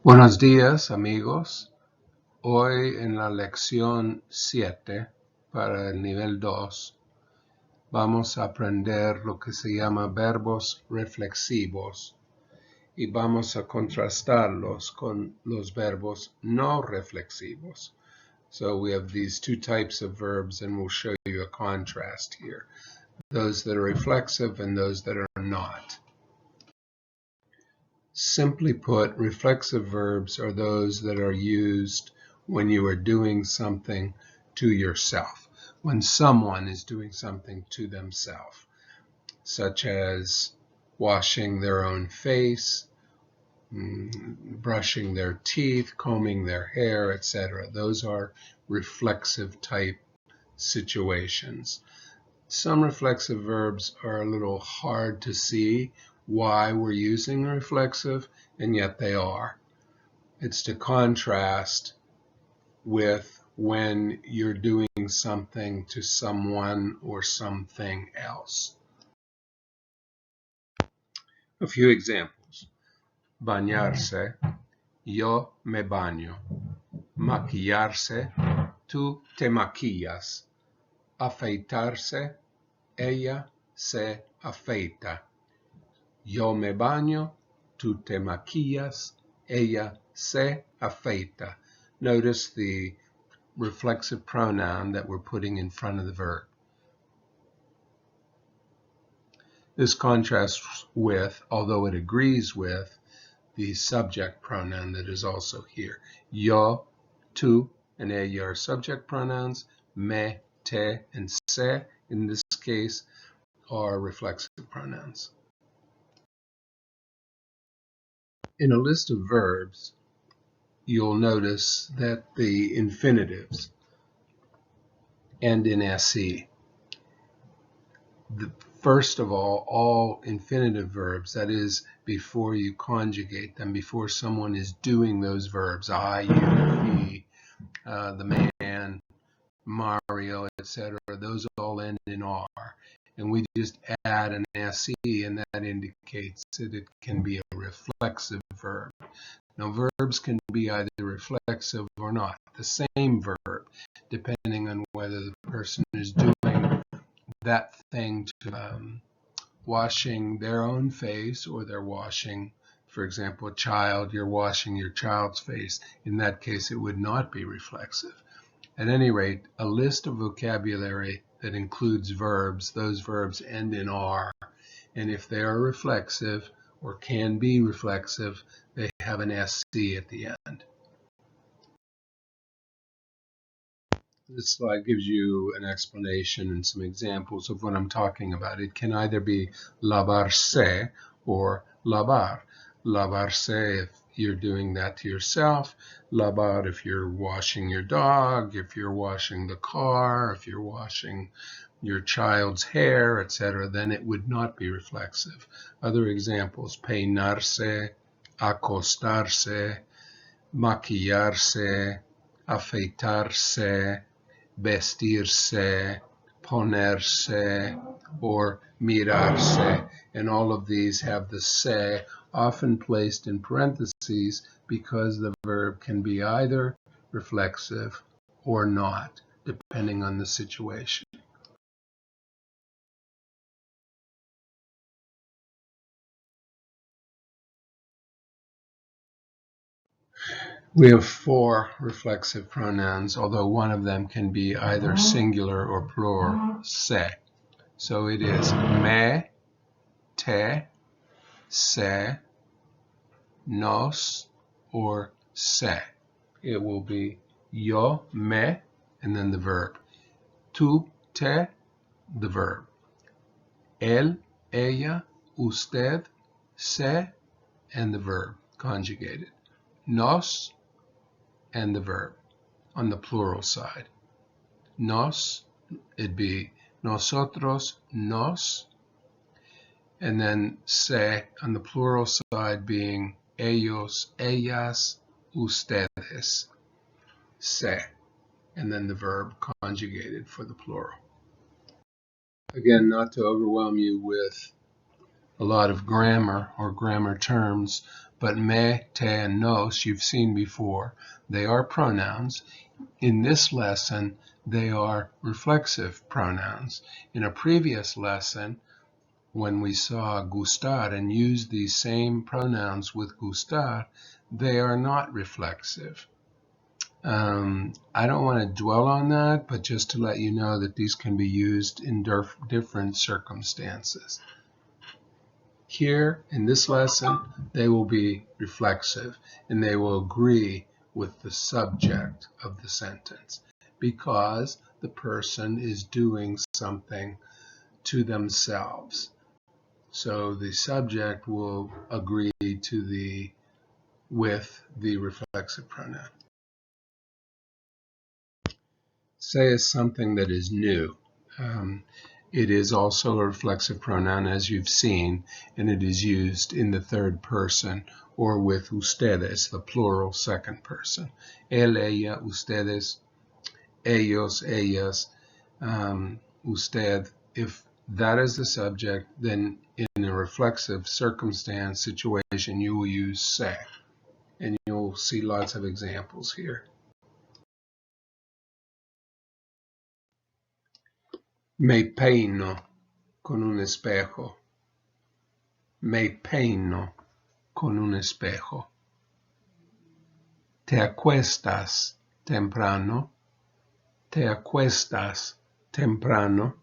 Buenos días, amigos. Hoy en la lección 7 para el nivel 2 vamos a aprender lo que se llama verbos reflexivos y vamos a contrastarlos con los verbos no reflexivos. So we have these two types of verbs and we'll show you a contrast here. Those that are reflexive and those that are not. Simply put, reflexive verbs are those that are used when you are doing something to yourself, when someone is doing something to themselves, such as washing their own face, brushing their teeth, combing their hair, etc. Those are reflexive type situations. Some reflexive verbs are a little hard to see why we're using reflexive, and yet they are. It's to contrast with when you're doing something to someone or something else. A few examples. Bañarse, yo me baño. Maquillarse, tú te maquillas. Afeitarse, ella se afeita. Yo me baño, tú te maquillas, ella se afeita. Notice the reflexive pronoun that we're putting in front of the verb. This contrasts with, although it agrees with, the subject pronoun that is also here. Yo, tú, and ella are subject pronouns. Me, te, and se, in this case, are reflexive pronouns. In a list of verbs, you'll notice that the infinitives end in se. First of all infinitive verbs, that is, before you conjugate them, before someone is doing those verbs, I, you, he, the man, Mario, etc., those all end in R. And we just add an se, and that indicates that it can be a reflexive verb. Now, verbs can be either reflexive or not, the same verb, depending on whether the person is doing that thing to washing their own face, or they're washing, for example, a child, you're washing your child's face. In that case, it would not be reflexive. At any rate, a list of vocabulary that includes verbs, those verbs end in R, and if they are reflexive or can be reflexive, they have an SC at the end. This slide gives you an explanation and some examples of what I'm talking about. It can either be lavarse or lavar. Lavarse if you're doing that to yourself. Lavar if you're washing your dog, if you're washing the car, if you're washing your child's hair, etc., then it would not be reflexive. Other examples: peinarse, acostarse, maquillarse, afeitarse, vestirse, ponerse, or mirarse, and all of these have the se, often placed in parentheses because the verb can be either reflexive or not, depending on the situation. We have 4 reflexive pronouns, although one of them can be either singular or plural, se. So it is me, te, se, nos, or se. It will be yo, me, and then the verb. Tú, te, the verb. Él, ella, usted, se, and the verb, conjugated. Nos, and the verb on the plural side. Nos, it'd be nosotros, nos, and then se on the plural side being ellos, ellas, ustedes, se, and then the verb conjugated for the plural. Again, not to overwhelm you with a lot of grammar or grammar terms, but me, te, and nos you've seen before. They are pronouns. In this lesson, they are reflexive pronouns. In a previous lesson, when we saw gustar and used these same pronouns with gustar, they are not reflexive. I don't want to dwell on that, but just to let you know that these can be used in different circumstances. Here, in this lesson, they will be reflexive, and they will agree with the subject of the sentence because the person is doing something to themselves. So the subject will agree with the reflexive pronoun. Say is something that is new. It is also a reflexive pronoun, as you've seen, and it is used in the third person or with ustedes, the plural second person. Él, ella, ustedes, ellos, ellas, usted. If that is the subject, then in a reflexive circumstance situation, you will use se, and you'll see lots of examples here. Me peino con un espejo. Me peino con un espejo. Te acuestas temprano. Te acuestas temprano.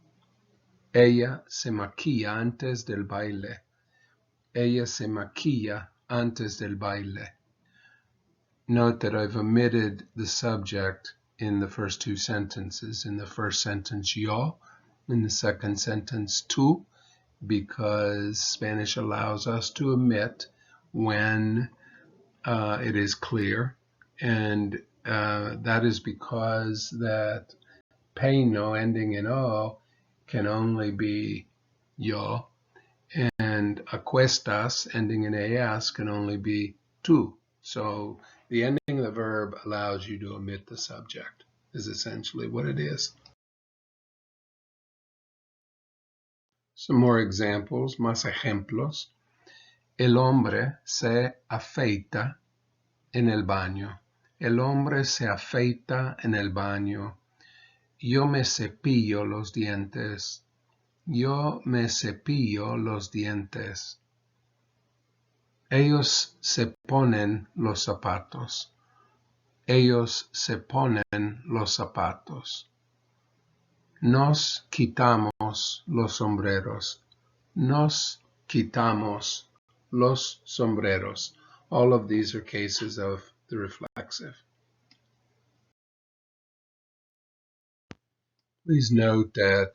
Ella se maquilla antes del baile. Ella se maquilla antes del baile. Note that I've omitted the subject in the first two sentences. In the first sentence, yo. In the second sentence, tú, because Spanish allows us to omit when it is clear, and that is because that peino ending in o can only be yo, and acuestas ending in as can only be tú. So the ending of the verb allows you to omit the subject, is essentially what it is. Some more examples, más ejemplos. El hombre se afeita en el baño. El hombre se afeita en el baño. Yo me cepillo los dientes. Yo me cepillo los dientes. Ellos se ponen los zapatos. Ellos se ponen los zapatos. Nos quitamos los sombreros. Nos quitamos los sombreros. All of these are cases of the reflexive. Please note that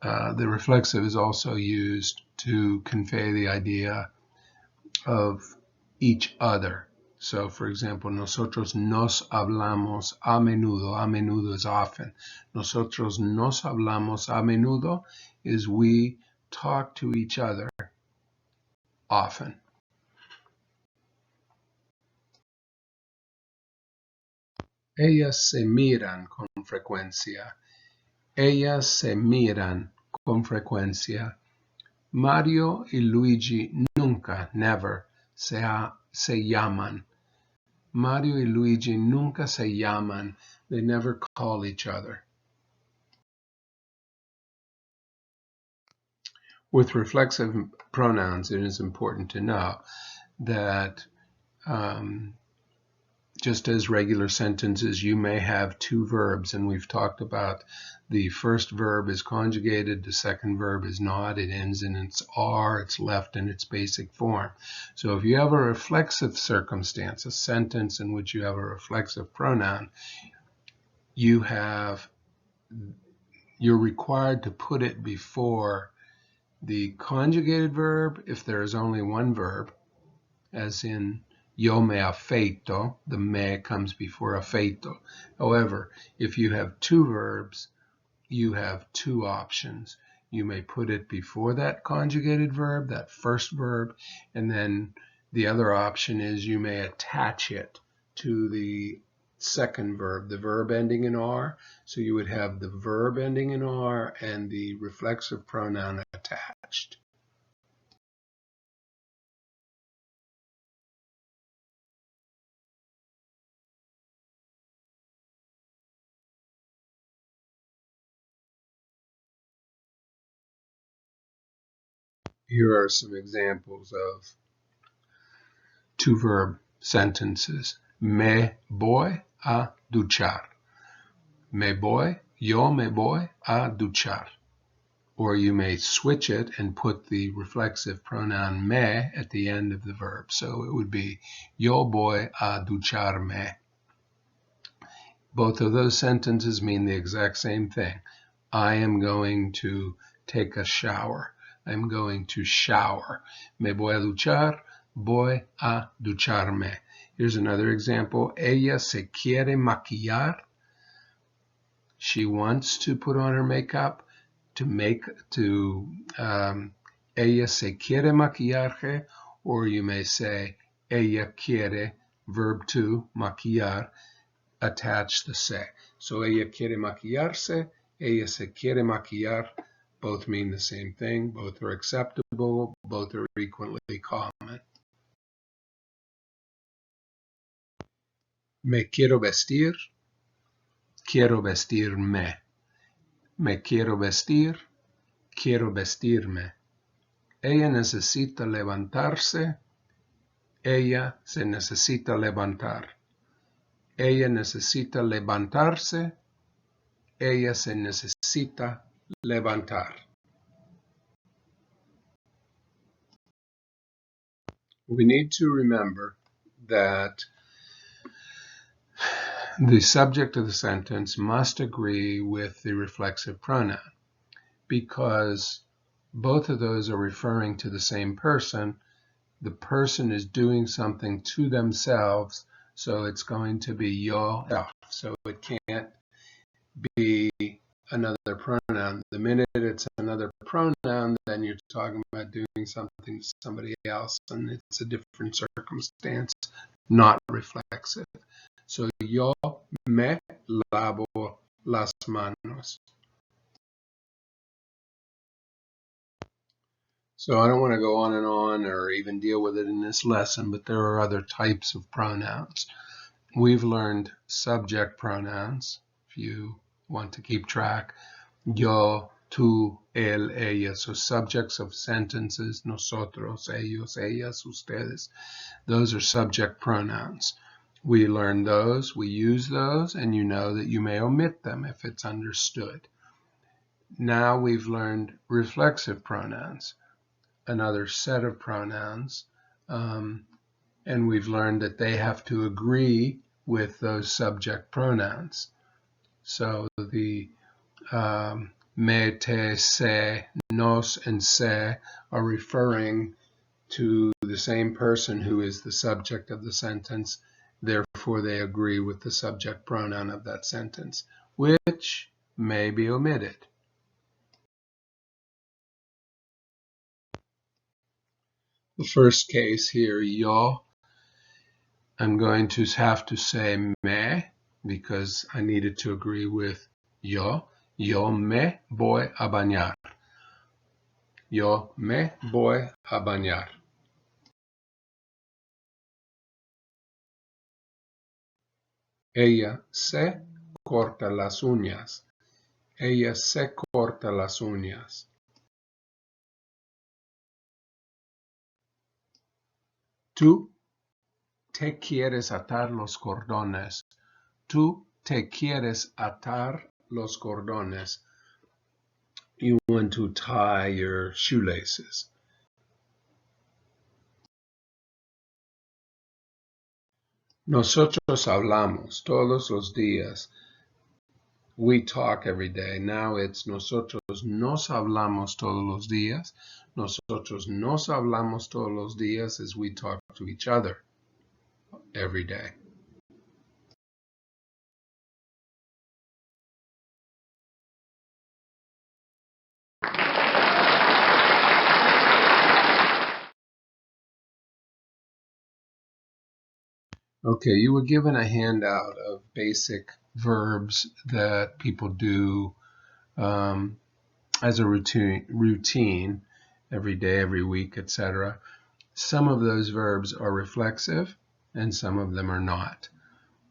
the reflexive is also used to convey the idea of each other. So, for example, nosotros nos hablamos a menudo. A menudo is often. Nosotros nos hablamos a menudo is we talk to each other often. Ellas se miran con frecuencia. Ellas se miran con frecuencia. Mario y Luigi nunca, never, se llaman. Mario y Luigi nunca se llaman. They never call each other. With reflexive pronouns, it is important to know that just as regular sentences, you may have two verbs, and we've talked about the first verb is conjugated, the second verb is not, it ends in its R, it's left in its basic form. So if you have a reflexive circumstance, a sentence in which you have a reflexive pronoun, you're required to put it before the conjugated verb if there is only one verb, as in yo me afeito, the me comes before afeito. However, if you have two verbs, you have two options. You may put it before that conjugated verb, that first verb, and then the other option is you may attach it to the second verb, the verb ending in R. So you would have the verb ending in R and the reflexive pronoun attached. Here are some examples of two-verb sentences. Me voy a duchar. Yo me voy a duchar. Or you may switch it and put the reflexive pronoun me at the end of the verb. So it would be yo voy a ducharme. Both of those sentences mean the exact same thing. I am going to take a shower. I'm going to shower. Me voy a duchar, voy a ducharme. Here's another example. Ella se quiere maquillar. She wants to put on her makeup. Ella se quiere maquillarse, or you may say ella quiere, verb to, maquillar, attach the se. So ella quiere maquillarse, ella se quiere maquillar, both mean the same thing, both are acceptable, both are equally common. Me quiero vestir, quiero vestirme. Me quiero vestir, quiero vestirme. Ella necesita levantarse, ella se necesita levantar. Ella necesita levantarse, ella se necesita levantar. We need to remember that the subject of the sentence must agree with the reflexive pronoun, because both of those are referring to the same person. The person is doing something to themselves, so it's going to be yo. So it can't be another pronoun. The minute it's another pronoun, then you're talking about doing something to somebody else, and it's a different circumstance, not reflexive. So yo me lavo las manos. So I don't want to go on and on or even deal with it in this lesson, but there are other types of pronouns. We've learned subject pronouns, if you want to keep track. Yo, tú, él, ella. So subjects of sentences, nosotros, ellos, ellas, ustedes. Those are subject pronouns. We learn those, we use those, and you know that you may omit them if it's understood. Now we've learned reflexive pronouns, another set of pronouns, and we've learned that they have to agree with those subject pronouns. So the me, te, se, nos, and se are referring to the same person who is the subject of the sentence. Therefore, they agree with the subject pronoun of that sentence, which may be omitted. The first case here, yo, I'm going to have to say me because I needed to agree with yo. Yo me voy a bañar. Yo me voy a bañar. Ella se corta las uñas. Ella se corta las uñas. Tú te quieres atar los cordones. Tú te quieres atar los cordones. You want to tie your shoelaces. Nosotros hablamos todos los días. We talk every day. Now it's nosotros nos hablamos todos los días. Nosotros nos hablamos todos los días as we talk to each other every day. Okay, you were given a handout of basic verbs that people do as a routine every day, every week, etc. Some of those verbs are reflexive and some of them are not.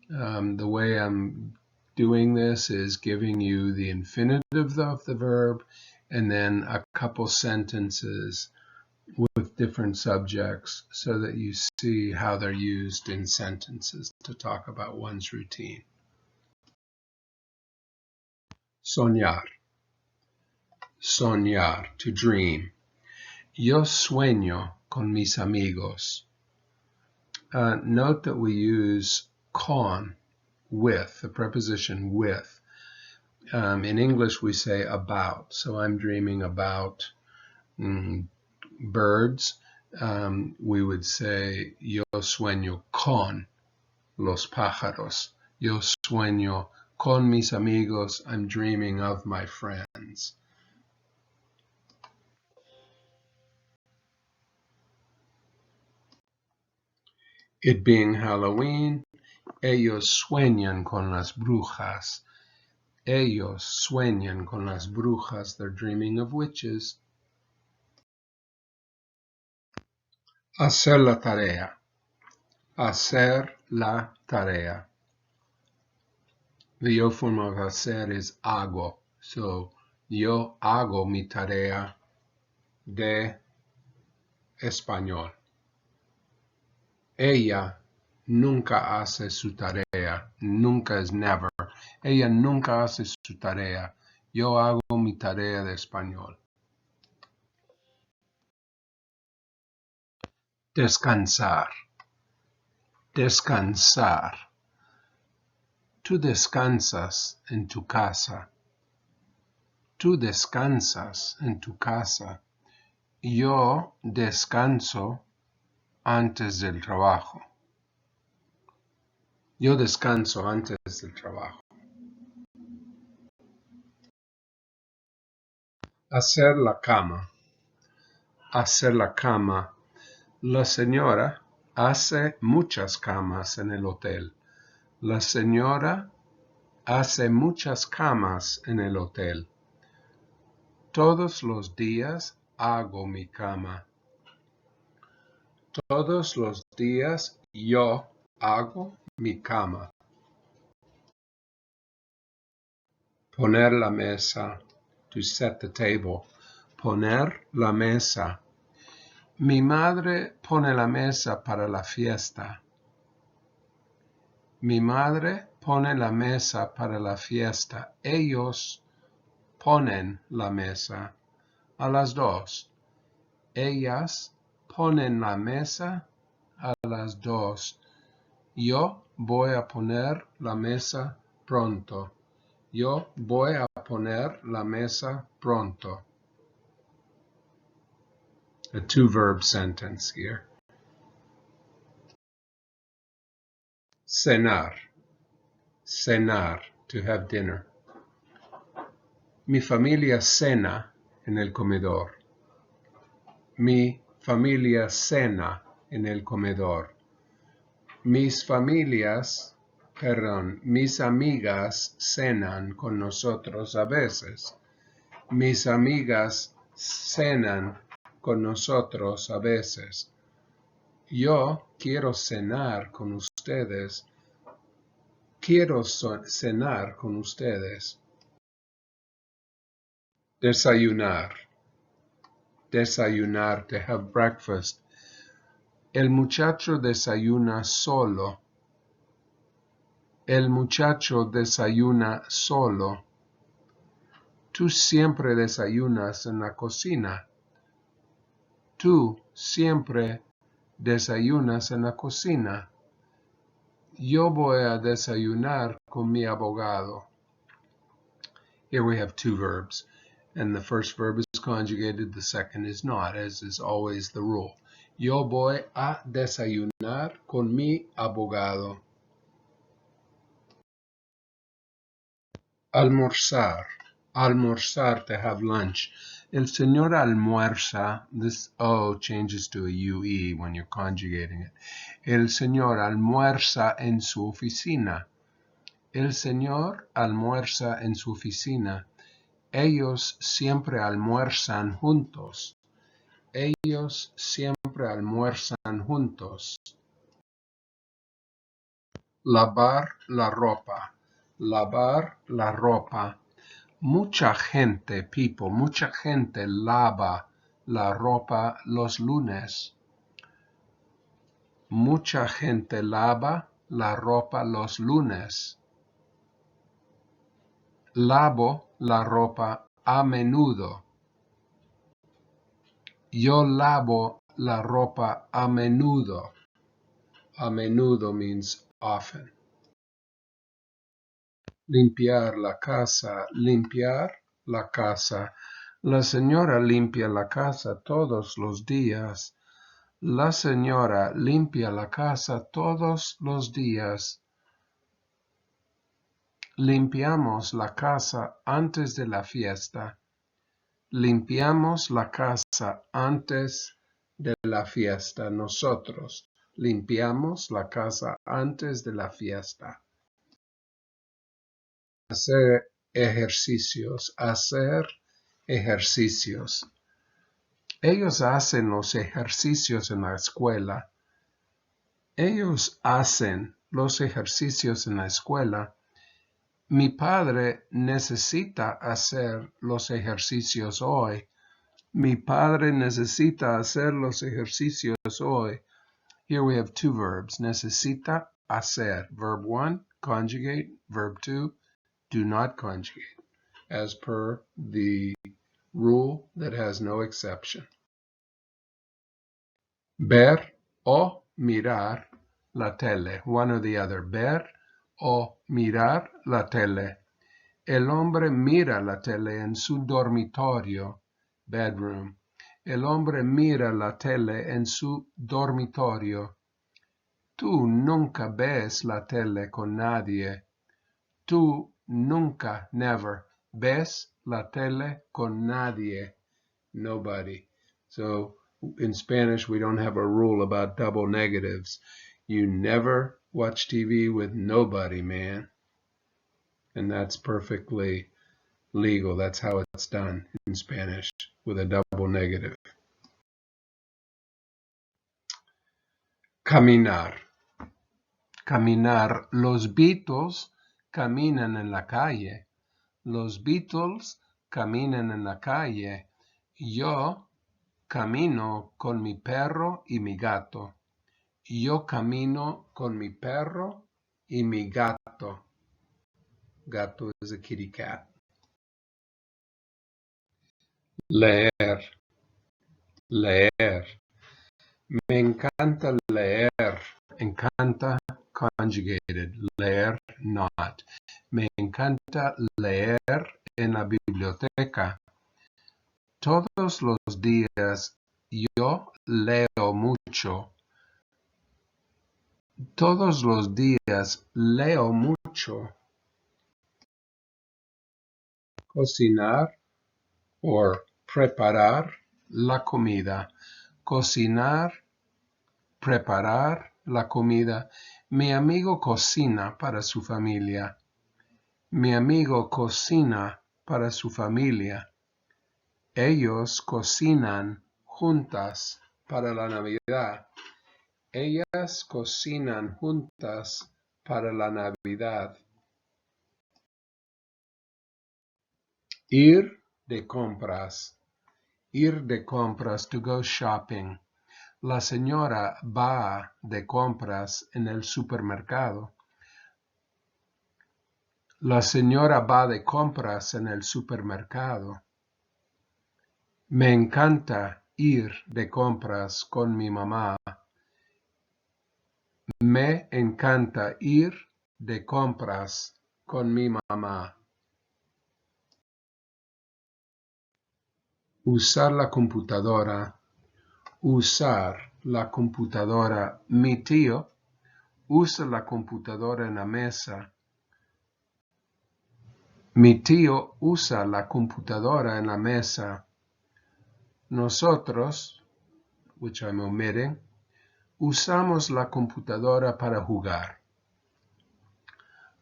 The way I'm doing this is giving you the infinitive of the verb and then a couple sentences with different subjects so that you see how they're used in sentences to talk about one's routine. Soñar. Soñar, to dream. Yo sueño con mis amigos. Note that we use con, with, the preposition with. In English, we say about. So I'm dreaming about birds. We would say, yo sueño con los pájaros. Yo sueño con mis amigos. I'm dreaming of my friends. It being Halloween, ellos sueñan con las brujas. Ellos sueñan con las brujas. They're dreaming of witches. Hacer la tarea. Hacer la tarea. The yo form of hacer is hago. So, yo hago mi tarea de español. Ella nunca hace su tarea. Nunca is never. Ella nunca hace su tarea. Yo hago mi tarea de español. Descansar. Descansar. Tú descansas en tu casa. Tú descansas en tu casa. Yo descanso antes del trabajo. Yo descanso antes del trabajo. Hacer la cama. Hacer la cama. La señora hace muchas camas en el hotel. La señora hace muchas camas en el hotel. Todos los días hago mi cama. Todos los días yo hago mi cama. Poner la mesa. To set the table. Poner la mesa. Mi madre pone la mesa para la fiesta. Mi madre pone la mesa para la fiesta. Ellos ponen la mesa a las 2. Ellas ponen la mesa a las 2. Yo voy a poner la mesa pronto. Yo voy a poner la mesa pronto. A two-verb sentence here. Cenar. Cenar, to have dinner. Mi familia cena en el comedor. Mi familia cena en el comedor. Mis amigas cenan con nosotros a veces. Mis amigas cenan con nosotros a veces. Yo quiero cenar con ustedes. Quiero cenar con ustedes. Desayunar. Desayunar, to have breakfast. El muchacho desayuna solo. El muchacho desayuna solo. Tú siempre desayunas en la cocina. Tú siempre desayunas en la cocina. Yo voy a desayunar con mi abogado. Here we have two verbs, and the first verb is conjugated, the second is not, as is always the rule. Yo voy a desayunar con mi abogado. Almorzar. Almorzar, to have lunch. El señor almuerza, this O changes to a UE when you're conjugating it. El señor almuerza en su oficina. El señor almuerza en su oficina. Ellos siempre almuerzan juntos. Ellos siempre almuerzan juntos. Lavar la ropa. Lavar la ropa. Mucha gente, people, mucha gente lava la ropa los lunes. Mucha gente lava la ropa los lunes. Lavo la ropa a menudo. Yo lavo la ropa a menudo. A menudo means often. Limpiar la casa. Limpiar la casa. La señora limpia la casa todos los días. La señora limpia la casa todos los días. Limpiamos la casa antes de la fiesta. Limpiamos la casa antes de la fiesta. Nosotros limpiamos la casa antes de la fiesta. Hacer ejercicios. Hacer ejercicios. Ellos hacen los ejercicios en la escuela. Ellos hacen los ejercicios en la escuela. Mi padre necesita hacer los ejercicios hoy. Mi padre necesita hacer los ejercicios hoy. Here we have two verbs. Necesita hacer. Verb 1, conjugate. Verb 2, do not conjugate, as per the rule that has no exception. Ver o mirar la tele. One or the other. Ver o mirar la tele. El hombre mira la tele en su dormitorio, bedroom. El hombre mira la tele en su dormitorio. Tú nunca ves la tele con nadie. Tú nunca, never, ves la tele con nadie. Nobody. So in Spanish, we don't have a rule about double negatives. You never watch TV with nobody, man. And that's perfectly legal. That's how it's done in Spanish with a double negative. Caminar. Caminar. Los Beatles caminan en la calle. Los Beatles caminan en la calle. Yo camino con mi perro y mi gato. Yo camino con mi perro y mi gato. Gato is a kitty cat. Leer. Leer. Me encanta leer. Encanta conjugated. Leer not. Me encanta leer en la biblioteca. Todos los días yo leo mucho. Todos los días leo mucho. Cocinar or preparar la comida. Cocinar, preparar la comida. Mi amigo cocina para su familia. Mi amigo cocina para su familia. Ellos cocinan juntas para la Navidad. Ellas cocinan juntas para la Navidad. Ir de compras. Ir de compras, to go shopping. La señora va de compras en el supermercado. La señora va de compras en el supermercado. Me encanta ir de compras con mi mamá. Me encanta ir de compras con mi mamá. Usar la computadora. Usar la computadora. Mi tío usa la computadora en la mesa. Mi tío usa la computadora en la mesa. Nosotros, which I'm omitting, usamos la computadora para jugar.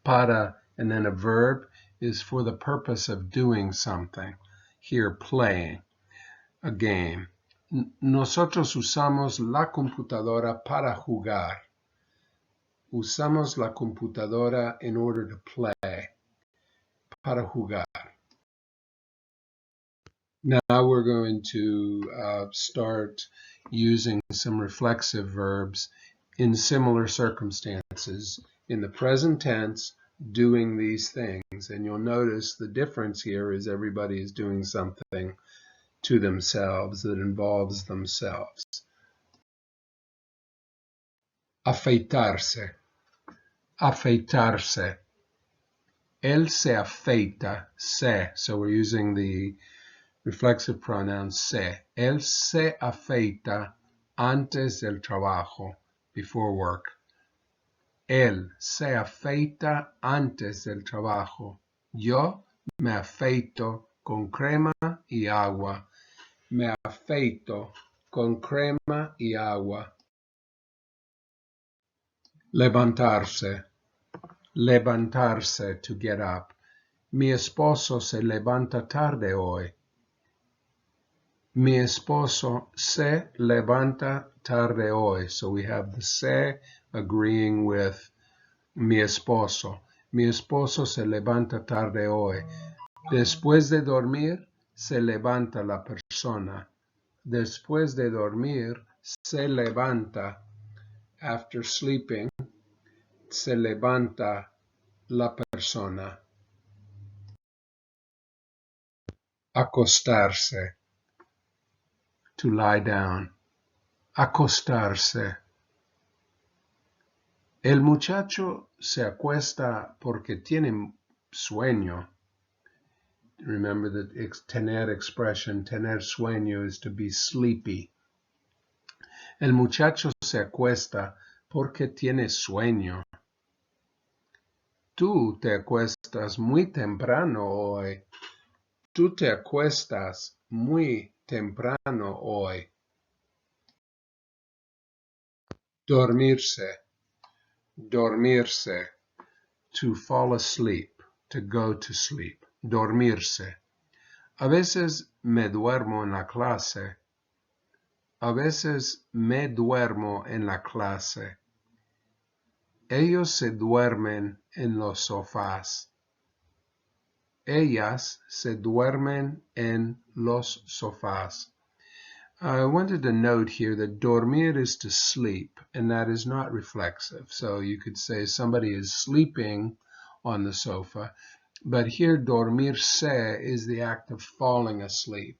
Para, and then a verb, is for the purpose of doing something. Here, playing a game. Nosotros usamos la computadora para jugar. Usamos la computadora in order to play. Para jugar. Now we're going to start using some reflexive verbs in similar circumstances in the present tense, doing these things. And you'll notice the difference here is everybody is doing something to themselves that involves themselves. Afeitarse. Afeitarse. Él se afeita. Se. So we're using the reflexive pronoun se. Él se afeita antes del trabajo, before work. Él se afeita antes del trabajo. Yo me afeito con crema y agua. Me afeito con crema y agua. Levantarse. Levantarse, to get up. Mi esposo se levanta tarde hoy. Mi esposo se levanta tarde hoy. So we have the se agreeing with mi esposo. Mi esposo se levanta tarde hoy. Después de dormir, se levanta la persona. Después de dormir, se levanta. After sleeping, se levanta la persona. Acostarse. To lie down. Acostarse. El muchacho se acuesta porque tiene sueño. Remember the tener expression, tener sueño is to be sleepy. El muchacho se acuesta porque tiene sueño. Tú te acuestas muy temprano hoy. Tú te acuestas muy temprano hoy. Dormirse. Dormirse. To fall asleep. To go to sleep. Dormirse. A veces me duermo en la clase. A veces me duermo en la clase. Ellos se duermen en los sofás. Ellas se duermen en los sofás. I wanted to note here that dormir is to sleep, and that is not reflexive. So you could say somebody is sleeping on the sofa, but here dormirse is the act of falling asleep.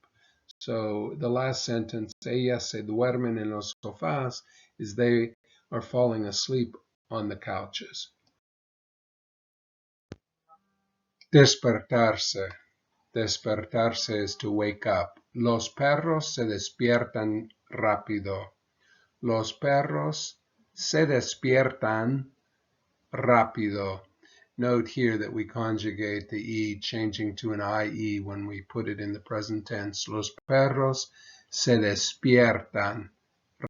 So the last sentence, ellas se duermen en los sofás, is they are falling asleep on the couches. Despertarse. Despertarse is to wake up. Los perros se despiertan rápido. Los perros se despiertan rápido. Note here that we conjugate the E, changing to an IE when we put it in the present tense. Los perros se despiertan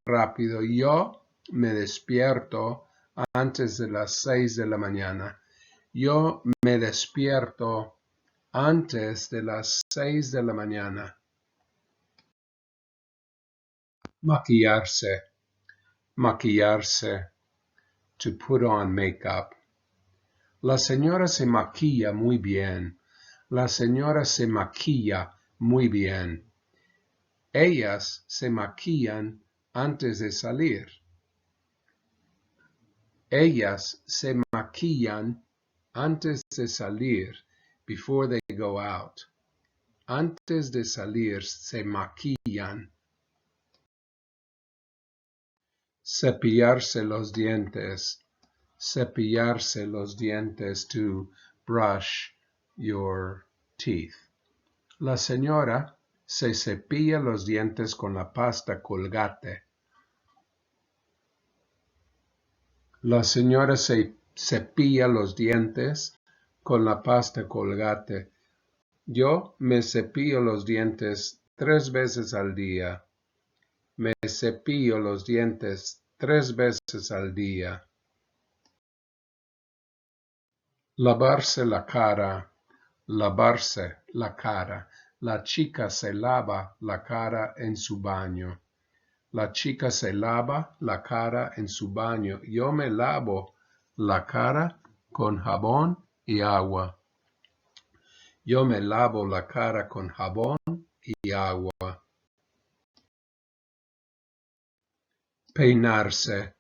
rápido. Yo me despierto antes de las 6 de la mañana. Yo me despierto antes de las 6 de la mañana. Maquillarse. Maquillarse. To put on makeup. La señora se maquilla muy bien. La señora se maquilla muy bien. Ellas se maquillan antes de salir. Ellas se maquillan antes de salir, before they go out. Antes de salir se maquillan. Cepillarse los dientes. Cepillarse los dientes, to brush your teeth. La señora se cepilla los dientes con la pasta Colgate. La señora se cepilla los dientes con la pasta Colgate. Yo me cepillo los dientes 3 veces al día. Me cepillo los dientes 3 veces al día. Lavarse la cara. Lavarse la cara. La chica se lava la cara en su baño. La chica se lava la cara en su baño. Yo me lavo la cara con jabón y agua. Yo me lavo la cara con jabón y agua. Peinarse.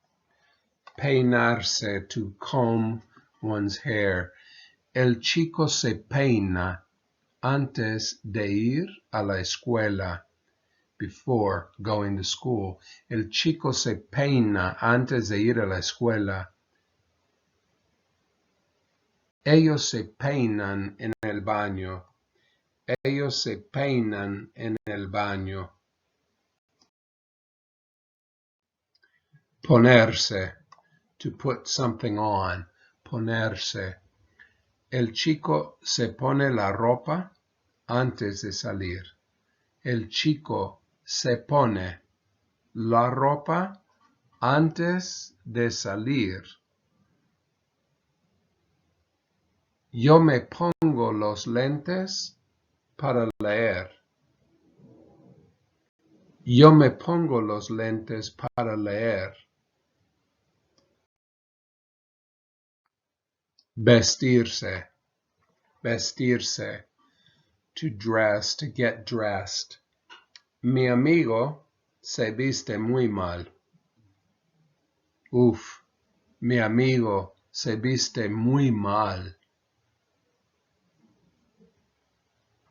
Peinarse, to comb one's hair. El chico se peina antes de ir a la escuela. Before going to school. El chico se peina antes de ir a la escuela. Ellos se peinan en el baño. Ellos se peinan en el baño. Ponerse, to put something on. Ponerse. El chico se pone la ropa antes de salir. El chico se pone la ropa antes de salir. Yo me pongo los lentes para leer. Yo me pongo los lentes para leer. Vestirse. Vestirse. To dress, to get dressed. Mi amigo se viste muy mal. Uf, mi amigo se viste muy mal.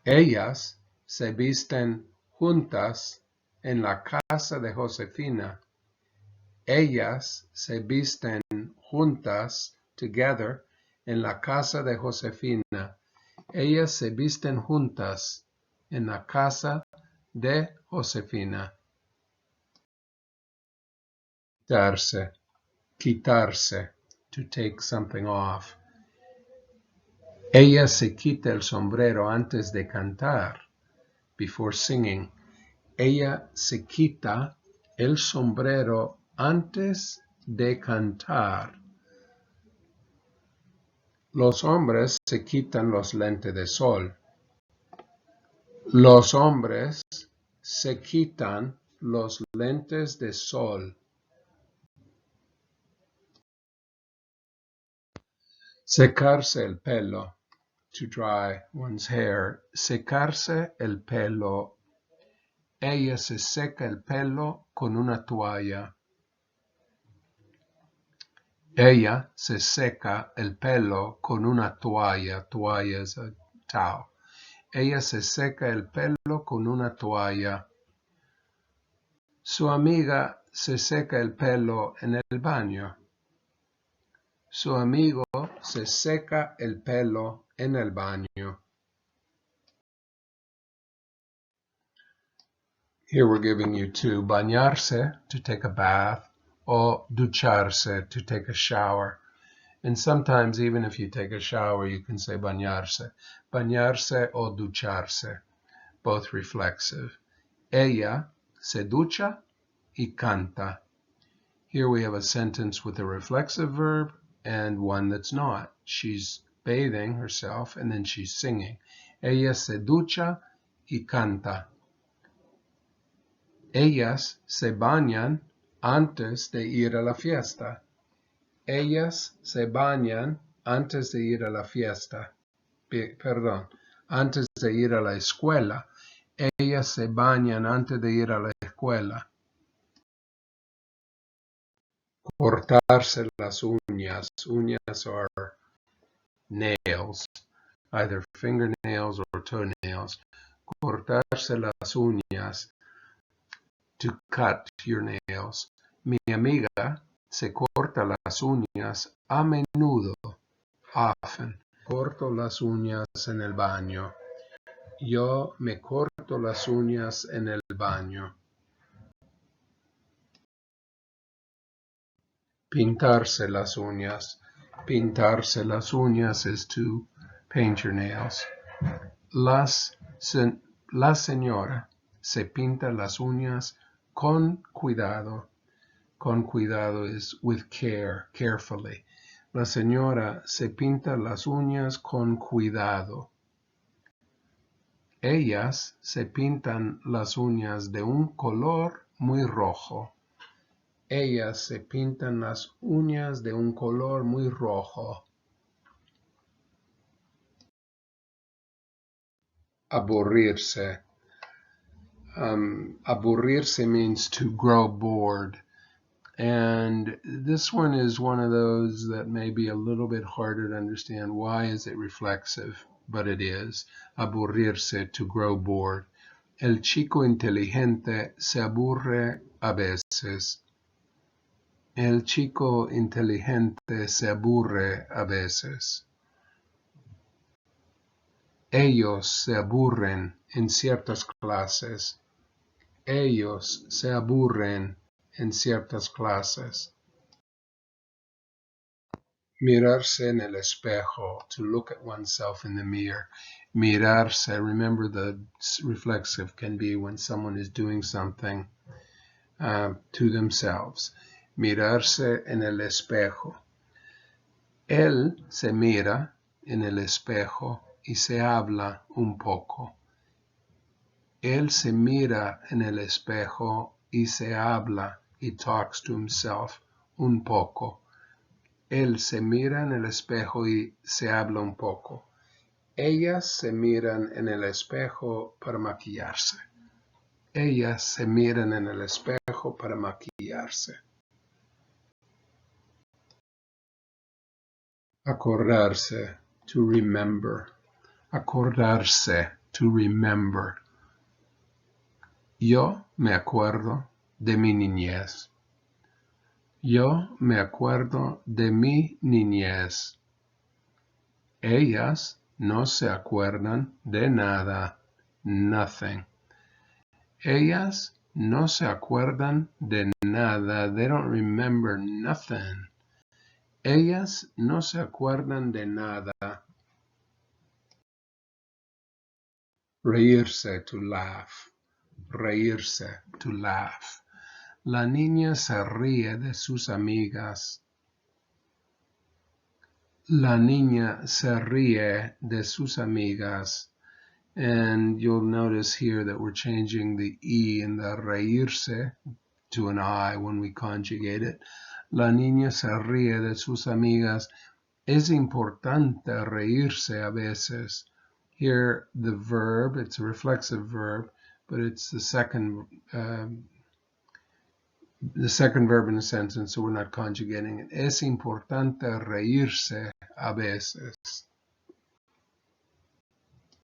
Ellas se visten juntas en la casa de Josefina. Ellas se visten juntas, together, en la casa de Josefina. Ellas se visten juntas en la casa de Josefina. Quitarse. Quitarse. To take something off. Ella se quita el sombrero antes de cantar. Before singing. Ella se quita el sombrero antes de cantar. Los hombres se quitan los lentes de sol. Los hombres se quitan los lentes de sol. Secarse el pelo. To dry one's hair. Secarse el pelo. Ella se seca el pelo con una toalla. Ella se seca el pelo con una toalla. Toalla is a towel. Ella se seca el pelo con una toalla. Su amiga se seca el pelo en el baño. Su amigo se seca el pelo en el baño. Here we're giving you two. Bañarse, to take a bath, or ducharse, to take a shower. And sometimes even if you take a shower, you can say bañarse. Bañarse o ducharse, both reflexive. Ella se ducha y canta. Here we have a sentence with a reflexive verb and one that's not. She's bathing herself and then she's singing. Ella se ducha y canta. Ellas se bañan antes de ir a la fiesta. Ellas se bañan antes de ir a la fiesta. Perdón, antes de ir a la escuela. Ellas se bañan antes de ir a la escuela. Cortarse las uñas. Uñas are nails, either fingernails or toenails. Cortarse las uñas. To cut your nails. Mi amiga se corta las uñas a menudo. Often. Corto las uñas en el baño. Yo me corto las uñas en el baño. Pintarse las uñas. Pintarse las uñas is to paint your nails. La señora se pinta las uñas con cuidado. Con cuidado is with care, carefully. La señora se pinta las uñas con cuidado. Ellas se pintan las uñas de un color muy rojo. Ellas se pintan las uñas de un color muy rojo. Aburrirse. Aburrirse means to grow bored. And this one is one of those that may be a little bit harder to understand. Why is it reflexive? But it is. Aburrirse, to grow bored. El chico inteligente se aburre a veces. El chico inteligente se aburre a veces. Ellos se aburren en ciertas clases. Ellos se aburren en ciertas clases. Mirarse en el espejo, to look at oneself in the mirror. Mirarse, remember the reflexive can be when someone is doing something to themselves. Mirarse en el espejo. Él se mira en el espejo y se habla un poco. Él se mira en el espejo y se habla, he talks to himself, un poco. Él se mira en el espejo y se habla un poco. Ellas se miran en el espejo para maquillarse. Ellas se miran en el espejo para maquillarse. Acordarse, to remember. Acordarse, to remember. Yo me acuerdo de mi niñez. Yo me acuerdo de mi niñez. Ellas no se acuerdan de nada. Nothing. Ellas no se acuerdan de nada. They don't remember nothing. Ellas no se acuerdan de nada. Reírse, to laugh. Reírse, to laugh. La niña se ríe de sus amigas. La niña se ríe de sus amigas. And you'll notice here that we're changing the E in the reírse to an I when we conjugate it. La niña se ríe de sus amigas. Es importante reírse a veces. Here, the verb, it's a reflexive verb, but it's the second verb in the sentence, so we're not conjugating it. Es importante reírse a veces.